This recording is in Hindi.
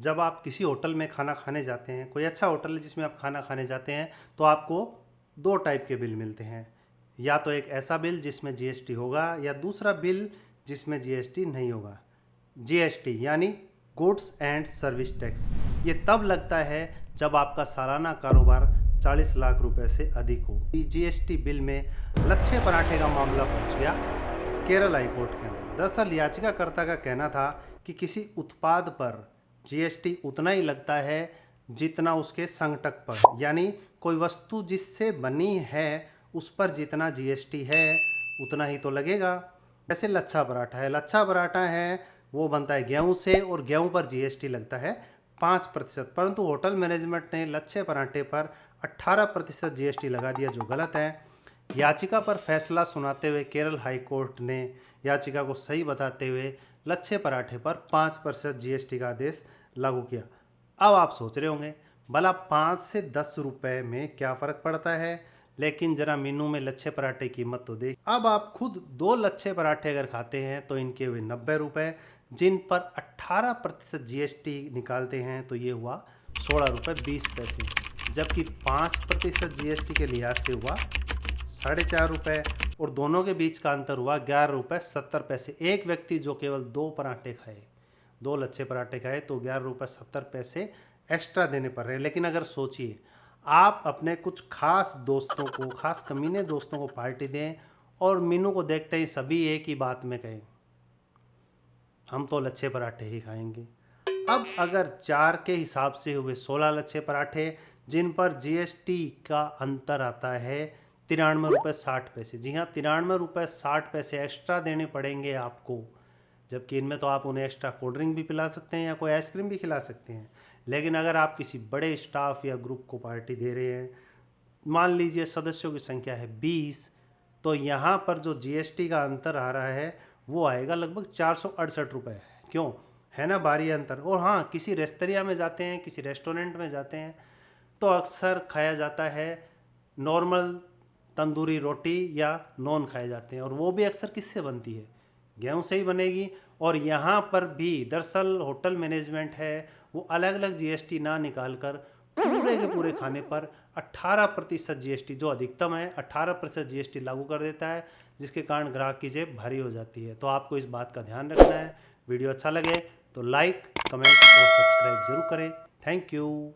जब आप किसी होटल में खाना खाने जाते हैं, कोई अच्छा होटल है जिसमें आप खाना खाने जाते हैं, तो आपको दो टाइप के बिल मिलते हैं। या तो एक ऐसा बिल जिसमें जीएसटी होगा, या दूसरा बिल जिसमें जीएसटी नहीं होगा। जीएसटी यानी गुड्स एंड सर्विस टैक्स, ये तब लगता है जब आपका सालाना कारोबार 40 लाख रुपए से अधिक हो। जीएसटी बिल में लच्छे पराठे का मामला पहुंच गया केरल हाई कोर्ट के अंदर। दरअसल याचिकाकर्ता का कहना था कि किसी उत्पाद पर जीएसटी उतना ही लगता है जितना उसके संघटक पर, यानी कोई वस्तु जिससे बनी है उस पर जितना जीएसटी है उतना ही तो लगेगा। जैसे लच्छा पराठा है, लच्छा पराठा है वो बनता है गेहूं से, और गेहूं पर जीएसटी लगता है 5%, परंतु होटल मैनेजमेंट ने लच्छे पराठे पर 18% जीएसटी लगा दिया, जो गलत है। याचिका पर फैसला सुनाते हुए केरल हाई कोर्ट ने याचिका को सही बताते हुए लच्छे पराठे पर 5% जीएसटी का आदेश लागू किया। अब आप सोच रहे होंगे भला 5 से 10 रुपए में क्या फ़र्क पड़ता है, लेकिन ज़रा मेनू में लच्छे पराठे की कीमत तो देख। अब आप खुद 2 लच्छे पराठे अगर खाते हैं तो इनके हुए 90 रुपये, जिन पर 18% जीएसटी निकालते हैं तो ये हुआ 16 रुपये 20 पैसे, जबकि 5% जीएसटी के लिहाज से हुआ 4.5 रुपये, और दोनों के बीच का अंतर हुआ 11 रुपये 70 पैसे। एक व्यक्ति जो केवल 2 पराठे खाए, 2 लच्छे पराठे खाए, तो 11 रुपये 70 पैसे एक्स्ट्रा देने पड़ रहे हैं। लेकिन अगर सोचिए आप अपने कुछ खास दोस्तों को, खास कमीने दोस्तों को पार्टी दें और मीनू को देखते ही सभी एक ही बात में कहें हम तो लच्छे पराठे ही खाएंगे। अब अगर 4 के हिसाब से हुए 16 लच्छे पराठे, जिन पर जीएसटी का अंतर आता है 93 रुपये 60 पैसे। जी हाँ, 93 रुपये 60 पैसे एक्स्ट्रा देने पड़ेंगे आपको, जबकि इनमें तो आप उन्हें एक्स्ट्रा कोल्ड ड्रिंक भी पिला सकते हैं या कोई आइसक्रीम भी खिला सकते हैं। लेकिन अगर आप किसी बड़े स्टाफ या ग्रुप को पार्टी दे रहे हैं, मान लीजिए सदस्यों की संख्या है 20, तो यहाँ पर जो जीएसटी का अंतर आ रहा है वो आएगा लगभग 468 रुपये। क्यों, है ना भारी अंतर। और हाँ, किसी रेस्तरिया में जाते हैं, किसी रेस्टोरेंट में जाते हैं, तो अक्सर खाया जाता है नॉर्मल तंदूरी रोटी या नॉन खाए जाते हैं, और वो भी अक्सर किससे बनती है, गेहूं से ही बनेगी। और यहाँ पर भी दरअसल होटल मैनेजमेंट है वो अलग अलग जीएसटी ना निकाल कर पूरे के पूरे खाने पर 18% जीएसटी, जो अधिकतम है 18% जीएसटी लागू कर देता है, जिसके कारण ग्राहक की जेब भारी हो जाती है। तो आपको इस बात का ध्यान रखना है। वीडियो अच्छा लगे तो लाइक, कमेंट और सब्सक्राइब जरूर करें। Thank you.